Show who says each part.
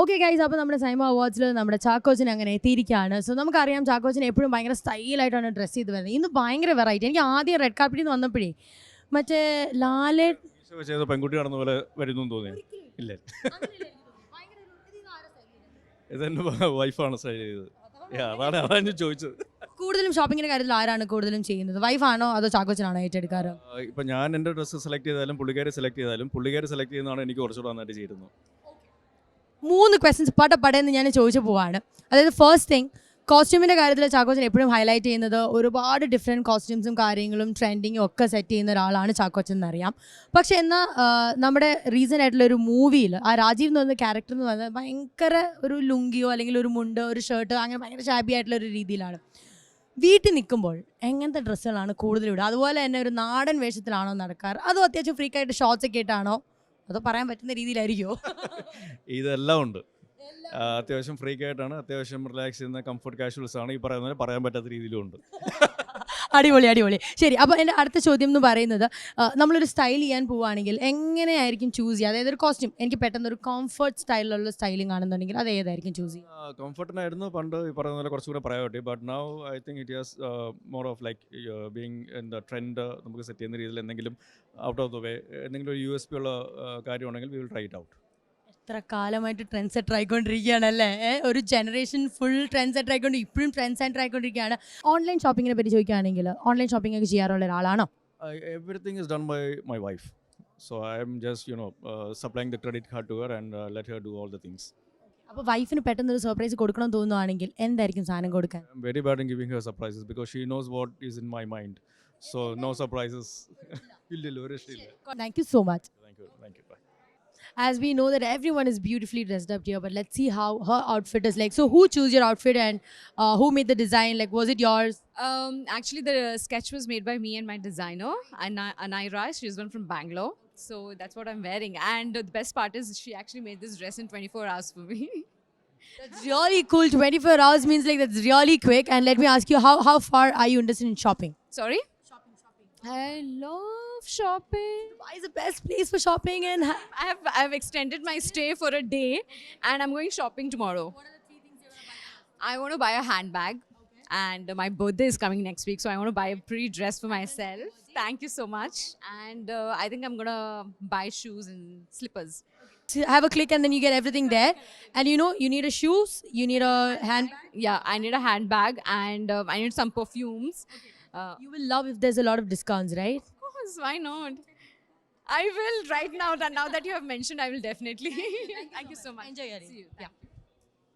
Speaker 1: Okay guys, അപ്പോൾ നമ്മുടെ സൈമ അവാർഡ്സിൽ നമ്മുടെ ചാക്കോച്ചൻ അങ്ങനെ എത്തിയിരിക്കുകയാണ്. സോ നമുക്കറിയാം ചാക്കോച്ചൻ എപ്പോഴും ഭയങ്കര സ്റ്റൈലായിട്ടാണ് ഡ്രസ്സ് ചെയ്ത് വരുന്നത്. ഇന്ന് ഭയങ്കര വെറൈറ്റി. എനിക്ക് ആദ്യം റെഡ് കാർപ്പറ്റിൽ നിന്ന് വന്നപ്പോഴേ മറ്റേ ലാലെ
Speaker 2: ചെയ്ത പെൺകുട്ടി നടന്ന പോലെ വരുന്നു തോന്നി. ഇല്ല, ഇതെന്റെ വൈഫാണ് സ്റ്റൈൽ ചെയ്തത്. അതാണ് ചോദിച്ചത്.
Speaker 1: കൂടുതലും ഷോപ്പിങ്ങിന്റെ കാര്യത്തിൽ ആരാണ് കൂടുതലും ചെയ്യുന്നത്? വൈഫാണോ അതോ ചാക്കോച്ചനാണോ ഏറ്റെടുക്കാറ്?
Speaker 2: ഇപ്പം ഞാൻ എൻ്റെ ഡ്രസ്സ് സെലക്ട് ചെയ്താലും പുള്ളിക്കാരി സെലക്ട് സെലക്ട് ചെയ്യുന്നതാണ് എനിക്ക് കുറച്ചുകൂടെ നന്നായിട്ട് ചെയ്യുന്നത്.
Speaker 1: 3 ക്വസ്റ്റ്യൻസ് പടപടയെന്ന് ഞാൻ ചോദിച്ചു പോവാണ്. അതായത് ഫസ്റ്റ് തിങ്, കോസ്റ്റ്യൂമിൻ്റെ കാര്യത്തിൽ ചാക്കോച്ചൻ എപ്പോഴും ഹൈലൈറ്റ് ചെയ്യുന്നത് ഒരുപാട് ഡിഫറെൻറ്റ് കോസ്റ്റ്യൂംസും കാര്യങ്ങളും ട്രെൻഡിങ്ങും ഒക്കെ സെറ്റ് ചെയ്യുന്ന ഒരാളാണ് ചാക്കോച്ചൻ എന്നറിയാം. പക്ഷേ എന്നാൽ നമ്മുടെ റീസെൻ്റ് ആയിട്ടുള്ള ഒരു മൂവിയിൽ ആ രാജീവ് എന്ന് പറയുന്ന ക്യാരക്ടർ എന്ന് പറയുന്നത് ഭയങ്കര ഒരു ലുങ്കിയോ അല്ലെങ്കിൽ ഒരു മുണ്ട് ഒരു ഷർട്ട് അങ്ങനെ ഭയങ്കര ഷാബി ആയിട്ടുള്ള ഒരു രീതിയിലാണ്. വീട്ടിൽ നിൽക്കുമ്പോൾ എങ്ങനത്തെ ഡ്രസ്സുകളാണ് കൂടുതലിടുക? അതുപോലെ തന്നെ ഒരു നാടൻ വേഷത്തിലാണോ നടക്കാറ്, അതോ അത്യാവശ്യം ഫ്രീക്കായിട്ട് ഷോർട്സ് ഒക്കെ ഇട്ടാണോ, അതോ പറയാൻ പറ്റുന്ന രീതിയിലായിരിക്കുമോ?
Speaker 2: ഇതെല്ലാം ഉണ്ട്. അത്യാവശ്യം ഫ്രീക്കായിട്ടാണ്, അത്യാവശ്യം റിലാക്സ് ചെയ്യുന്ന കംഫർട്ട് കാഷ്വൽസ് ആണ്. ഈ പറയുന്നത് പറയാൻ പറ്റാത്ത രീതിയിലും ഉണ്ട്.
Speaker 1: അടിപൊളി അടിപൊളി. ശരി, അപ്പോൾ എൻ്റെ അടുത്ത ചോദ്യം എന്ന് പറയുന്നത്, നമ്മളൊരു സ്റ്റൈൽ ചെയ്യാൻ പോവുകയാണെങ്കിൽ എങ്ങനെയായിരിക്കും ചൂസ് ചെയ്യുക? അതായത് ഒരു കോസ്റ്റ്യൂം എനിക്ക് പെട്ടെന്ന് ഒരു കംഫർട്ട് സ്റ്റൈലിലുള്ള സ്റ്റൈലിംഗ് ആണെന്നുണ്ടെങ്കിൽ അത് ഏതായിരിക്കും ചൂസ് ചെയ്യുക?
Speaker 2: കംഫർട്ടിനായിരുന്നു പണ്ട് ഈ പറയുന്ന പോലെ കുറച്ചുകൂടെ priority. But now I think it has more of like being in the trend. നമുക്ക് സെറ്റ് ചെയ്യുന്ന രീതിയിൽ എന്തെങ്കിലും ഔട്ട് ഓഫ് ദ വേ എന്തെങ്കിലും ഒരു USP ഉള്ള കാര്യമാണെങ്കിൽ we will try it out.
Speaker 1: എത്ര കാലമായിട്ട് ട്രെൻഡ് സെറ്റർ ആയിക്കൊണ്ടിരിക്കുകയാണല്ലേ? ഒരു ജനറേഷൻ ഫുൾ ട്രെൻഡ് സെറ്റർ ആയിക്കൊണ്ട് ഇപ്പോഴും ട്രെൻഡ് സെറ്റർ ആയിക്കൊണ്ടിരിക്കുകയാണ്. ഓൺലൈൻ ഷോപ്പിങ്ങിനെ പറ്റി ചോദിക്കുകയാണെങ്കിൽ ഓൺലൈൻ ഷോപ്പിംഗ് ഒക്കെ ചെയ്യാറുള്ള ഒരാളാണോ?
Speaker 2: Everything is done by my wife. So I am just, supplying the credit card to her and let her do all the things.
Speaker 1: അപ്പോൾ വൈഫിന് പെട്ടെന്ന് ഒരു സർപ്രൈസ് കൊടുക്കണം തോന്നുവാണെങ്കിൽ എന്തായിരിക്കും സാധനം കൊടുക്കാൻ?
Speaker 2: I'm very bad in giving her surprises because she knows what is in my mind. So no surprises. Will deliver.
Speaker 1: Thank you so much.
Speaker 2: Thank you. Bye.
Speaker 1: As we know that everyone is beautifully dressed up here, but let's see how her outfit is like. So who chose your outfit and who made the design? Like, was it yours?
Speaker 3: Actually, the sketch was made by me and my designer, Anaira. She's one from Bangalore. So that's what I'm wearing. And the best part is she actually made this dress in 24 hours for me.
Speaker 1: That's really cool. 24 hours means like that's really quick. And let me ask you, how far are you interested in shopping?
Speaker 3: Sorry? Shopping. I love shopping.
Speaker 1: Why is the best place for shopping? And
Speaker 3: I've extended my stay for a day and I'm going shopping tomorrow.
Speaker 1: what are the 3 things you're going to buy?
Speaker 3: I want to buy a handbag. Okay. And my birthday is coming next week, so I want to buy a pretty dress for myself. Thank you so much. And I think I'm going to buy shoes and slippers.
Speaker 1: So have a click and then you get everything there. And you need a shoes, you need a handbag.
Speaker 3: Yeah, I need a handbag and I need some perfumes.
Speaker 1: You will love if there's a lot of discounts, right?
Speaker 3: Of course, why not? I will right now. Now that you have mentioned, I will definitely. Thank you so much.
Speaker 1: Enjoy your day.
Speaker 3: See you. Yeah.